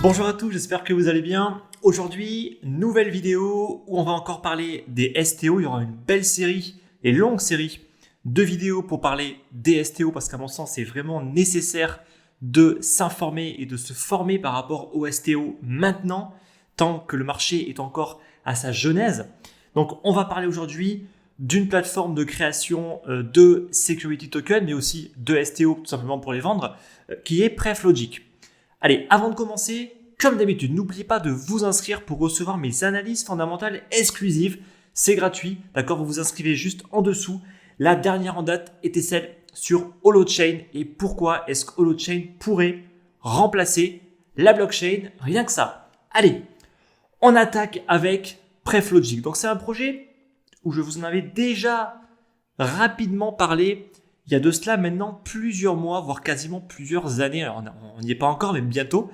Bonjour à tous, j'espère que vous allez bien. Aujourd'hui, nouvelle vidéo où on va encore parler des STO. Il y aura une belle série et longue série de vidéos pour parler des STO parce qu'à mon sens, c'est vraiment nécessaire de s'informer et de se former par rapport aux STO maintenant, tant que le marché est encore à sa genèse. Donc, on va parler aujourd'hui d'une plateforme de création de security token, mais aussi de STO tout simplement pour les vendre, qui est PrefLogic. Allez, avant de commencer, comme d'habitude, n'oubliez pas de vous inscrire pour recevoir mes analyses fondamentales exclusives. C'est gratuit, d'accord? Vous vous inscrivez juste en dessous. La dernière en date était celle sur Holochain. Et pourquoi est-ce que Holochain pourrait remplacer la blockchain? Rien que ça. Allez, on attaque avec PrefLogic. Donc c'est un projet où je vous en avais déjà rapidement parlé. Il y a de cela maintenant plusieurs mois, voire quasiment plusieurs années. Alors on n'y est pas encore, mais bientôt.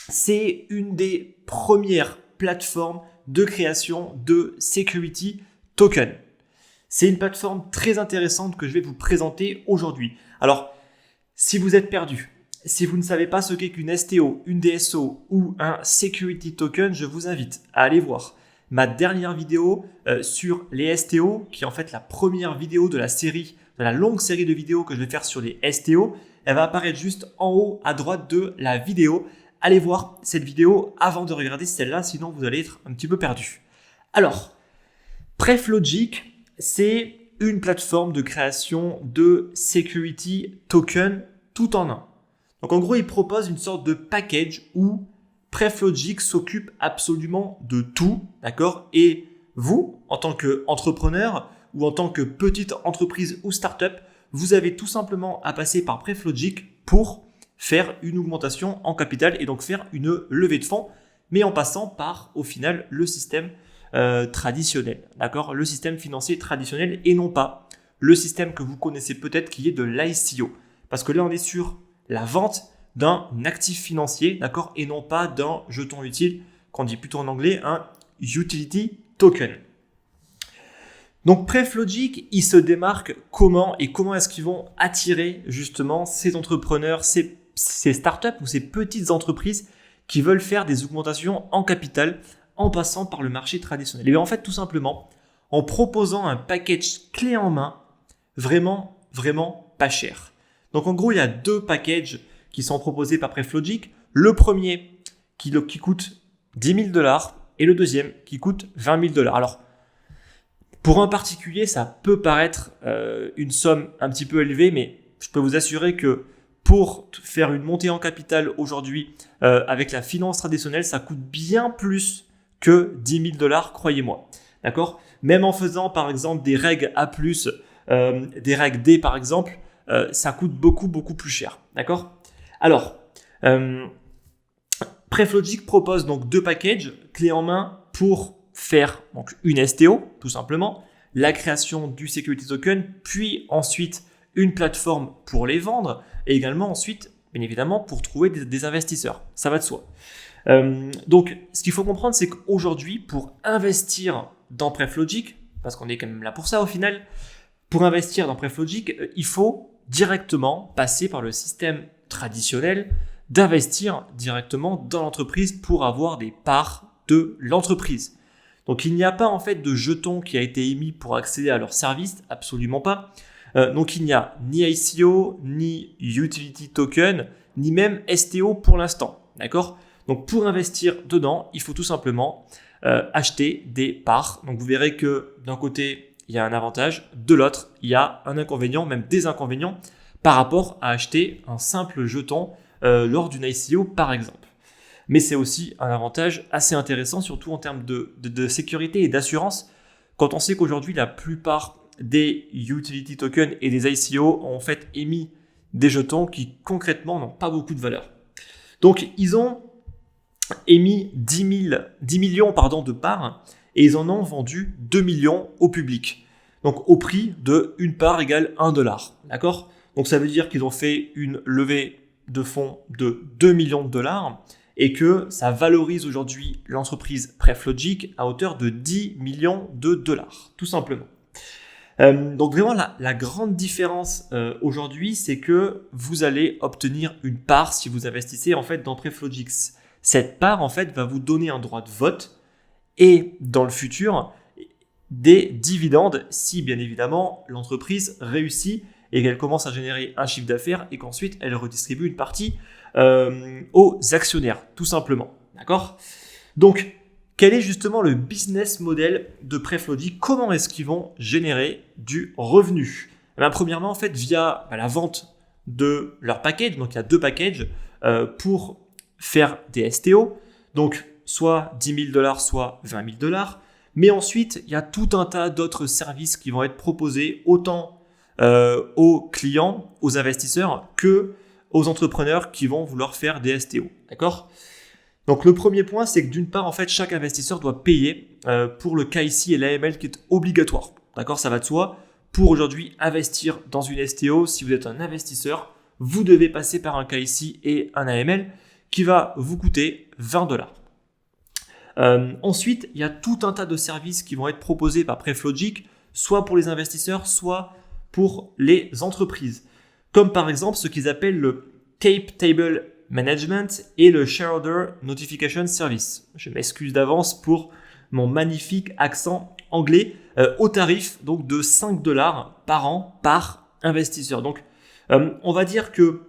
C'est une des premières plateformes de création de security token. C'est une plateforme très intéressante que je vais vous présenter aujourd'hui. Alors, si vous êtes perdu, si vous ne savez pas ce qu'est qu'une STO, une DSO ou un security token, je vous invite à aller voir ma dernière vidéo sur les STO, qui est en fait la première vidéo de la longue série de vidéos que je vais faire sur les STO. Elle va apparaître juste en haut à droite de la vidéo. Allez voir cette vidéo avant de regarder celle-là, sinon vous allez être un petit peu perdu. Alors, PrefLogic, c'est une plateforme de création de security token tout en un. Donc en gros, il propose une sorte de package où PrefLogic s'occupe absolument de tout, d'accord? Et vous, en tant qu'entrepreneur ou en tant que petite entreprise ou startup, vous avez tout simplement à passer par PrefLogic pour faire une augmentation en capital et donc faire une levée de fonds, mais en passant par, au final, le système traditionnel, d'accord? Le système financier traditionnel et non pas le système que vous connaissez peut-être qui est de l'ICO. Parce que là, on est sur la vente d'un actif financier, d'accord? Et non pas d'un jeton utile, qu'on dit plutôt en anglais, un utility token. Donc PrefLogic, il se démarque comment et comment est-ce qu'ils vont attirer justement ces entrepreneurs, ces startups ou ces petites entreprises qui veulent faire des augmentations en capital en passant par le marché traditionnel. Et bien en fait, tout simplement, en proposant un package clé en main, vraiment, vraiment pas cher. Donc en gros, il y a deux packages qui sont proposés par PrefLogic. Le premier qui coûte $10 000 et le deuxième qui coûte $20 000. Alors, pour un particulier, ça peut paraître une somme un petit peu élevée, mais je peux vous assurer que pour faire une montée en capital aujourd'hui avec la finance traditionnelle, ça coûte bien plus que $10 000, croyez-moi. D'accord? Même en faisant par exemple des règles A+, des règles D par exemple, ça coûte beaucoup, beaucoup plus cher. D'accord? Alors, PrefLogic propose donc deux packages clés en main pour faire donc une STO, tout simplement, la création du security token, puis ensuite une plateforme pour les vendre et également ensuite, bien évidemment, pour trouver des investisseurs. Ça va de soi. Donc, ce qu'il faut comprendre, c'est qu'aujourd'hui, pour investir dans PrefLogic, parce qu'on est quand même là pour ça au final, pour investir dans PrefLogic, il faut directement passer par le système traditionnel d'investir directement dans l'entreprise pour avoir des parts de l'entreprise. Donc, il n'y a pas en fait de jeton qui a été émis pour accéder à leur service, absolument pas. Donc, il n'y a ni ICO, ni utility token, ni même STO pour l'instant. D'accord? Donc, pour investir dedans, il faut tout simplement acheter des parts. Donc, vous verrez que d'un côté, il y a un avantage, de l'autre, il y a un inconvénient, même des inconvénients par rapport à acheter un simple jeton lors d'une ICO, par exemple. Mais c'est aussi un avantage assez intéressant, surtout en termes de sécurité et d'assurance, quand on sait qu'aujourd'hui, la plupart des utility tokens et des ICO ont en fait émis des jetons qui concrètement n'ont pas beaucoup de valeur. Donc, ils ont émis 10 millions de parts et ils en ont vendu 2 millions au public. Donc, au prix de une part égale $1. D'accord? Donc, ça veut dire qu'ils ont fait une levée de fonds de 2 millions de dollars et que ça valorise aujourd'hui l'entreprise PrefLogic à hauteur de 10 millions de dollars, tout simplement. Donc vraiment, la grande différence aujourd'hui, c'est que vous allez obtenir une part si vous investissez en fait dans PreflowGix. Cette part en fait va vous donner un droit de vote et dans le futur des dividendes si bien évidemment l'entreprise réussit et qu'elle commence à générer un chiffre d'affaires et qu'ensuite elle redistribue une partie aux actionnaires, tout simplement. D'accord ? Donc, quel est justement le business model de PreflowGix ? Comment est-ce qu'ils vont générer du revenu ? Premièrement, en fait, via la vente de leur package. Donc, il y a 2 packages pour faire des STO. Donc, soit 10 000 $, soit 20 000 $. Mais ensuite, il y a tout un tas d'autres services qui vont être proposés autant aux clients, aux investisseurs que aux entrepreneurs qui vont vouloir faire des STO. D'accord ? Donc le premier point, c'est que d'une part, en fait, chaque investisseur doit payer pour le KYC et l'AML qui est obligatoire. D'accord ? Ça va de soi. Pour aujourd'hui investir dans une STO, si vous êtes un investisseur, vous devez passer par un KYC et un AML qui va vous coûter 20 $. Ensuite, il y a tout un tas de services qui vont être proposés par PreflowGix, soit pour les investisseurs, soit pour les entreprises. Comme par exemple ce qu'ils appellent le Cap Table Management et le Shareholder Notification Service. Je m'excuse d'avance pour mon magnifique accent anglais au tarif donc de 5 $ par an par investisseur. Donc, on va dire que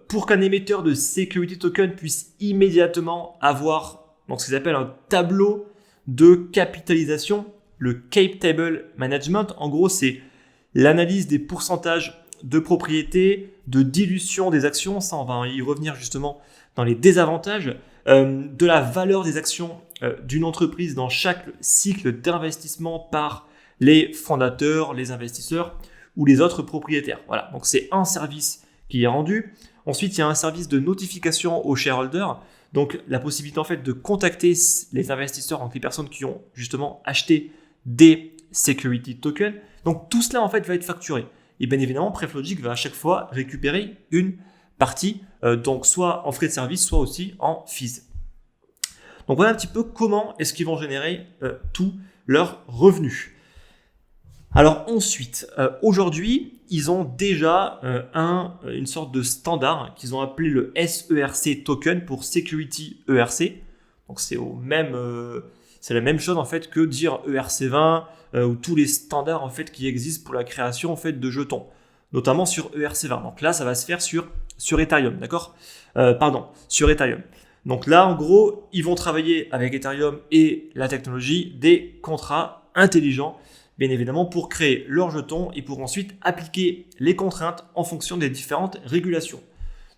pour qu'un émetteur de security token puisse immédiatement avoir donc, ce qu'ils appellent un tableau de capitalisation, le Cap Table Management, en gros, c'est l'analyse des pourcentages de propriété, de dilution des actions, ça on va y revenir justement dans les désavantages, de la valeur des actions d'une entreprise dans chaque cycle d'investissement par les fondateurs, les investisseurs ou les autres propriétaires. Voilà, donc c'est un service qui est rendu. Ensuite, il y a un service de notification aux shareholders, donc la possibilité en fait de contacter les investisseurs, donc les personnes qui ont justement acheté des security tokens. Donc tout cela en fait va être facturé. Et bien évidemment, PreflowGix va à chaque fois récupérer une partie, donc soit en frais de service, soit aussi en fees. Donc voilà un petit peu comment est-ce qu'ils vont générer tous leurs revenus. Alors ensuite, aujourd'hui, ils ont déjà une sorte de standard qu'ils ont appelé le SERC token pour Security ERC. Donc c'est la même chose en fait que dire ERC20 ou tous les standards en fait qui existent pour la création en fait de jetons, notamment sur ERC20. Donc là, ça va se faire sur Ethereum, d'accord ? Sur Ethereum. Donc là, en gros, ils vont travailler avec Ethereum et la technologie des contrats intelligents, bien évidemment, pour créer leurs jetons et pour ensuite appliquer les contraintes en fonction des différentes régulations.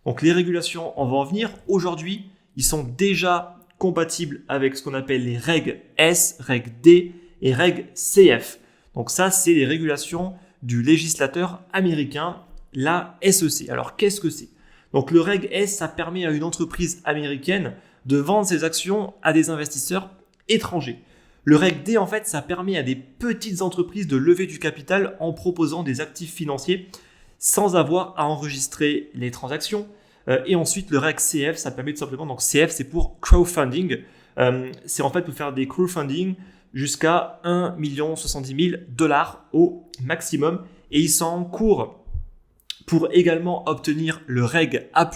Donc les régulations, on va en venir. Aujourd'hui, ils sont déjà compatibles avec ce qu'on appelle les règles S, règles D et règles CF. Donc ça, c'est les régulations du législateur américain, la SEC. Alors qu'est-ce que c'est ? Donc le règle S, ça permet à une entreprise américaine de vendre ses actions à des investisseurs étrangers. Le règle D, en fait, ça permet à des petites entreprises de lever du capital en proposant des actifs financiers sans avoir à enregistrer les transactions. Et ensuite, le règle CF, ça permet tout simplement, donc CF, c'est pour crowdfunding. C'est en fait pour faire des crowdfunding jusqu'à 1 70 000 $ au maximum. Et ils sont en cours pour également obtenir le règle A+.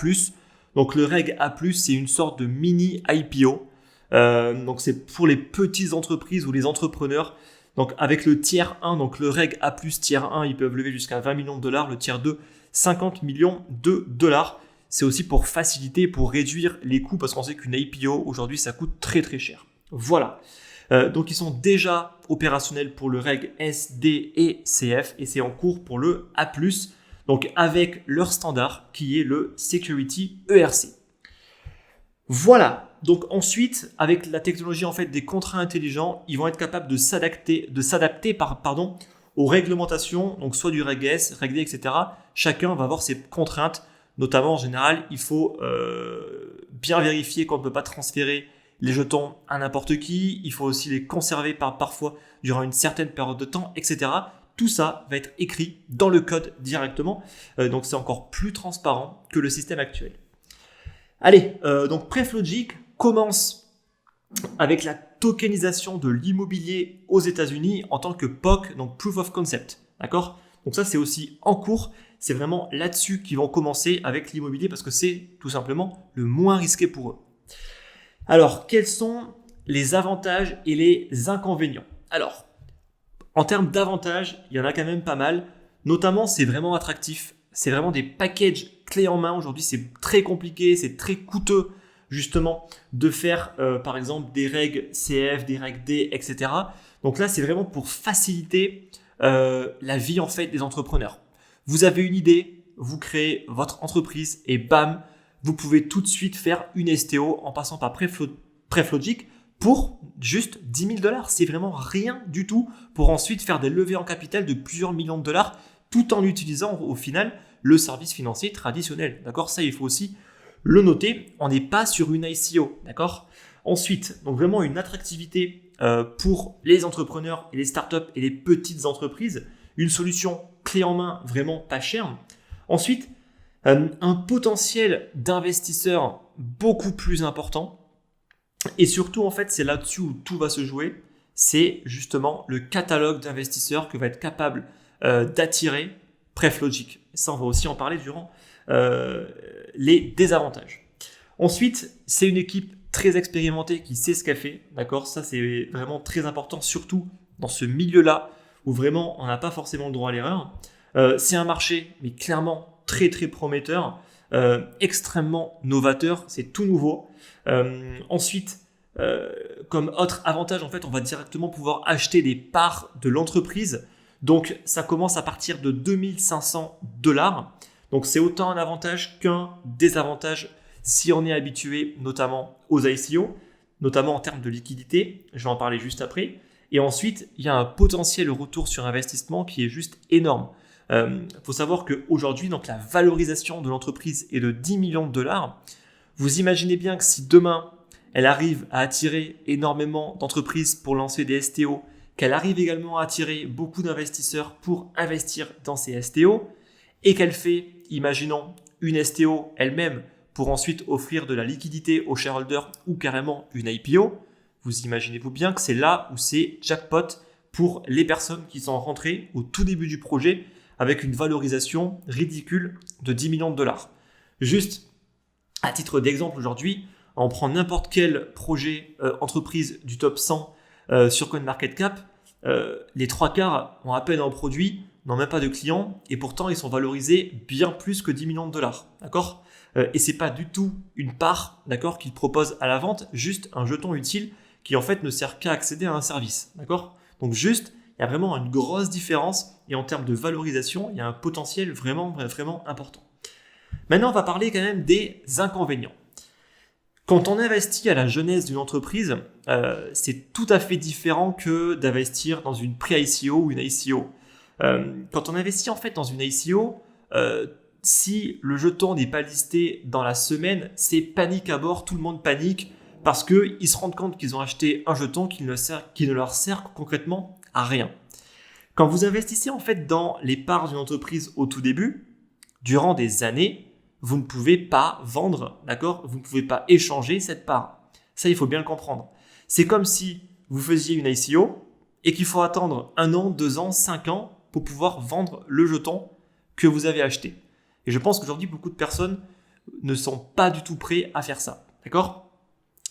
Donc le règle A+, c'est une sorte de mini IPO. Donc c'est pour les petites entreprises ou les entrepreneurs. Donc avec le tiers 1, donc le règle A+, tiers 1, ils peuvent lever jusqu'à 20 millions de $. Le tiers 2, 50 millions de $. C'est aussi pour faciliter, pour réduire les coûts, parce qu'on sait qu'une IPO, aujourd'hui, ça coûte très très cher. Voilà. Donc ils sont déjà opérationnels pour le règle S, D et CF, et c'est en cours pour le A+, donc avec leur standard qui est le Security ERC. Voilà. Donc ensuite, avec la technologie en fait des contrats intelligents, ils vont être capables de s'adapter aux réglementations, donc soit du règle S, règle D, etc. Chacun va avoir ses contraintes. Notamment, en général, il faut bien vérifier qu'on ne peut pas transférer les jetons à n'importe qui. Il faut aussi les conserver parfois durant une certaine période de temps, etc. Tout ça va être écrit dans le code directement. Donc, c'est encore plus transparent que le système actuel. Allez, donc PreflowGix commence avec la tokenisation de l'immobilier aux États-Unis en tant que POC, donc Proof of Concept. D'accord? Donc ça, c'est aussi en cours. C'est vraiment là-dessus qu'ils vont commencer avec l'immobilier parce que c'est tout simplement le moins risqué pour eux. Alors, quels sont les avantages et les inconvénients? Alors, en termes d'avantages, il y en a quand même pas mal. Notamment, c'est vraiment attractif. C'est vraiment des packages clés en main. Aujourd'hui, c'est très compliqué, c'est très coûteux justement de faire par exemple des règles CF, des règles D, etc. Donc là, c'est vraiment pour faciliter la vie en fait des entrepreneurs. Vous avez une idée, vous créez votre entreprise et bam, vous pouvez tout de suite faire une STO en passant par Preflogic pour juste 10 000 $. C'est vraiment rien du tout pour ensuite faire des levées en capital de plusieurs millions de dollars tout en utilisant au final le service financier traditionnel. D'accord? Ça, il faut aussi le noter. On n'est pas sur une ICO. D'accord? Ensuite, donc vraiment une attractivité pour les entrepreneurs et les startups et les petites entreprises. Une solution clé en main vraiment pas chère. Ensuite, un potentiel d'investisseurs beaucoup plus important. Et surtout, en fait, c'est là-dessus où tout va se jouer. C'est justement le catalogue d'investisseurs que va être capable d'attirer Preflogic. Ça, on va aussi en parler durant les désavantages. Ensuite, c'est une équipe très expérimentée qui sait ce qu'elle fait. D'accord? Ça, c'est vraiment très important, surtout dans ce milieu-là où vraiment on n'a pas forcément le droit à l'erreur. C'est un marché, mais clairement très très prometteur, extrêmement novateur, c'est tout nouveau. Ensuite, comme autre avantage, en fait, on va directement pouvoir acheter des parts de l'entreprise. Donc, ça commence à partir de 2 500 $. Donc, c'est autant un avantage qu'un désavantage si on est habitué notamment aux ICO, notamment en termes de liquidité. Je vais en parler juste après. Et ensuite, il y a un potentiel retour sur investissement qui est juste énorme. Faut savoir qu'aujourd'hui, donc la valorisation de l'entreprise est de 10 millions de $. Vous imaginez bien que si demain, elle arrive à attirer énormément d'entreprises pour lancer des STO, qu'elle arrive également à attirer beaucoup d'investisseurs pour investir dans ces STO, et qu'elle fait, imaginons, une STO elle-même pour ensuite offrir de la liquidité aux shareholders ou carrément une IPO, vous imaginez-vous bien que c'est là où c'est jackpot pour les personnes qui sont rentrées au tout début du projet avec une valorisation ridicule de 10 millions de $. Juste à titre d'exemple aujourd'hui, on prend n'importe quel projet entreprise du top 100 sur CoinMarketCap, les 3/4 ont à peine un produit, n'ont même pas de clients et pourtant ils sont valorisés bien plus que 10 millions de $. D'accord? Et c'est pas du tout une part, d'accord, qu'ils proposent à la vente, juste un jeton utile qui en fait ne sert qu'à accéder à un service. D'accord? Donc juste, il y a vraiment une grosse différence et en termes de valorisation, il y a un potentiel vraiment, vraiment important. Maintenant, on va parler quand même des inconvénients. Quand on investit à la jeunesse d'une entreprise, c'est tout à fait différent que d'investir dans une pré-ICO ou une ICO. Quand on investit en fait dans une ICO, si le jeton n'est pas listé dans la semaine, c'est panique à bord, tout le monde panique parce qu'ils se rendent compte qu'ils ont acheté un jeton qui ne leur sert concrètement à rien. Quand vous investissez en fait dans les parts d'une entreprise au tout début, durant des années, vous ne pouvez pas vendre, d'accord? Vous ne pouvez pas échanger cette part. Ça, il faut bien le comprendre. C'est comme si vous faisiez une ICO et qu'il faut attendre 1 an, 2 ans, 5 ans pour pouvoir vendre le jeton que vous avez acheté. Et je pense qu'aujourd'hui, beaucoup de personnes ne sont pas du tout prêts à faire ça, d'accord?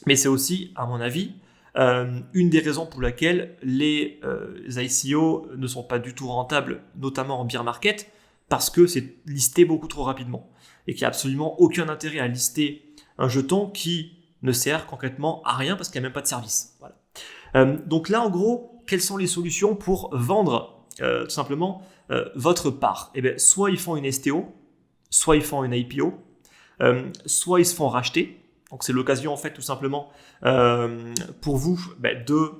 Mais c'est aussi, à mon avis, une des raisons pour laquelle les ICO ne sont pas du tout rentables, notamment en bear market, parce que c'est listé beaucoup trop rapidement et qu'il n'y a absolument aucun intérêt à lister un jeton qui ne sert concrètement à rien parce qu'il n'y a même pas de service. Voilà. Donc là, en gros, quelles sont les solutions pour vendre tout simplement votre part? Eh bien, soit ils font une STO, soit ils font une IPO, soit ils se font racheter. Donc c'est l'occasion en fait tout simplement pour vous de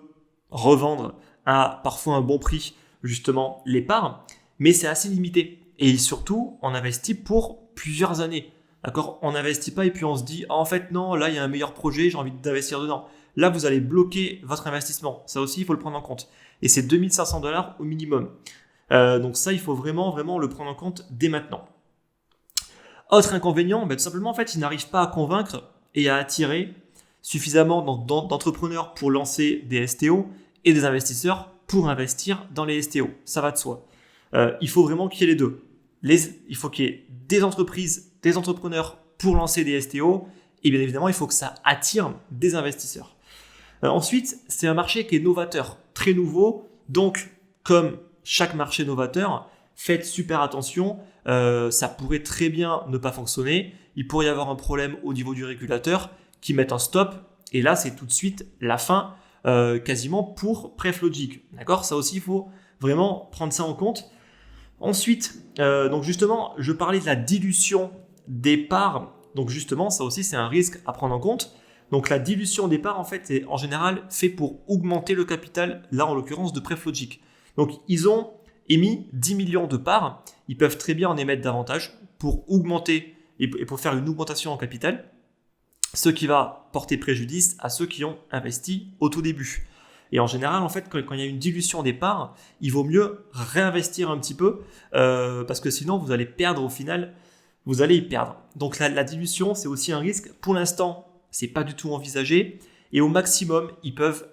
revendre à parfois un bon prix justement les parts, mais c'est assez limité. Et surtout, on investit pour plusieurs années. D'accord? On n'investit pas et puis on se dit en fait non, là il y a un meilleur projet, j'ai envie d'investir dedans. Là, vous allez bloquer votre investissement. Ça aussi, il faut le prendre en compte. Et c'est 2 500 $ au minimum. Donc ça, il faut vraiment le prendre en compte dès maintenant. Autre inconvénient, tout simplement, en fait, ils n'arrivent pas à convaincre et à attirer suffisamment d'entrepreneurs pour lancer des STO et des investisseurs pour investir dans les STO. Ça va de soi. Il faut vraiment qu'il y ait les deux. Il faut qu'il y ait des entreprises, des entrepreneurs pour lancer des STO et bien évidemment, il faut que ça attire des investisseurs. Ensuite, c'est un marché qui est novateur, très nouveau. Donc, comme chaque marché novateur, faites super attention. Ça pourrait très bien ne pas fonctionner. Il pourrait y avoir un problème au niveau du régulateur qui met un stop. Et là, c'est tout de suite la fin quasiment pour Preflogic. D'accord ? Ça aussi, il faut vraiment prendre ça en compte. Ensuite, donc justement, je parlais de la dilution des parts. Donc justement, ça aussi, c'est un risque à prendre en compte. Donc la dilution des parts, en fait, est en général fait pour augmenter le capital, là en l'occurrence de Preflogic. Donc ils ont émis 10 millions de parts. Ils peuvent très bien en émettre davantage pour augmenter et pour faire une augmentation en capital, ce qui va porter préjudice à ceux qui ont investi au tout début. Et en général, en fait, quand il y a une dilution des parts, il vaut mieux réinvestir un petit peu parce que sinon, vous allez perdre au final, vous allez y perdre. Donc la dilution, c'est aussi un risque. Pour l'instant, c'est pas du tout envisagé. Et au maximum, ils peuvent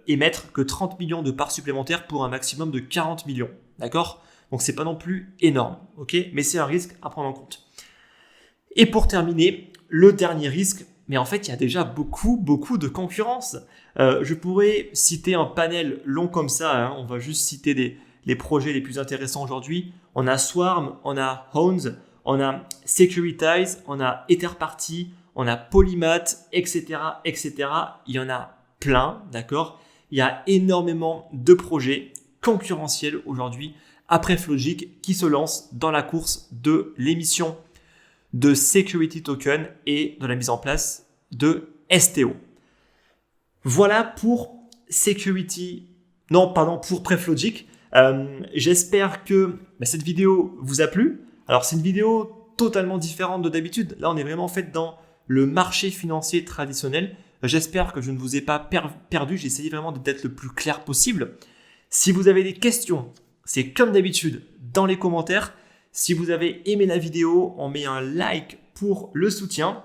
émettre que 30 millions de parts supplémentaires pour un maximum de 40 millions. D'accord ? Donc c'est pas non plus énorme, ok ? Mais c'est un risque à prendre en compte. Et pour terminer, le dernier risque, mais en fait, il y a déjà beaucoup de concurrence. Je pourrais citer un panel long comme ça, hein. On va juste citer les projets les plus intéressants aujourd'hui. On a Swarm, on a Hounds, on a Securitize, on a Etherparty, on a Polymath, etc., etc. Il y en a plein, d'accord ? Il y a énormément de projets concurrentiels aujourd'hui après Preflogic qui se lancent dans la course de l'émission de Security Token et de la mise en place de STO. Voilà pour pour Preflogic. J'espère que cette vidéo vous a plu. Alors c'est une vidéo totalement différente de d'habitude. Là on est vraiment fait dans le marché financier traditionnel. J'espère que je ne vous ai pas perdu. J'ai essayé vraiment d'être le plus clair possible. Si vous avez des questions, c'est comme d'habitude dans les commentaires. Si vous avez aimé la vidéo, on met un like pour le soutien.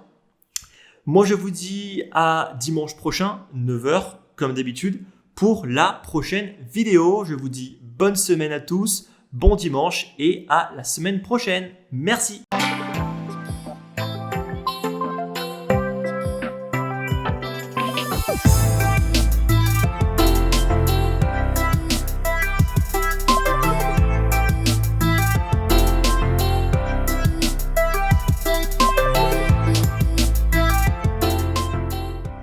Moi, je vous dis à dimanche prochain, 9h, comme d'habitude, pour la prochaine vidéo. Je vous dis bonne semaine à tous, bon dimanche et à la semaine prochaine. Merci.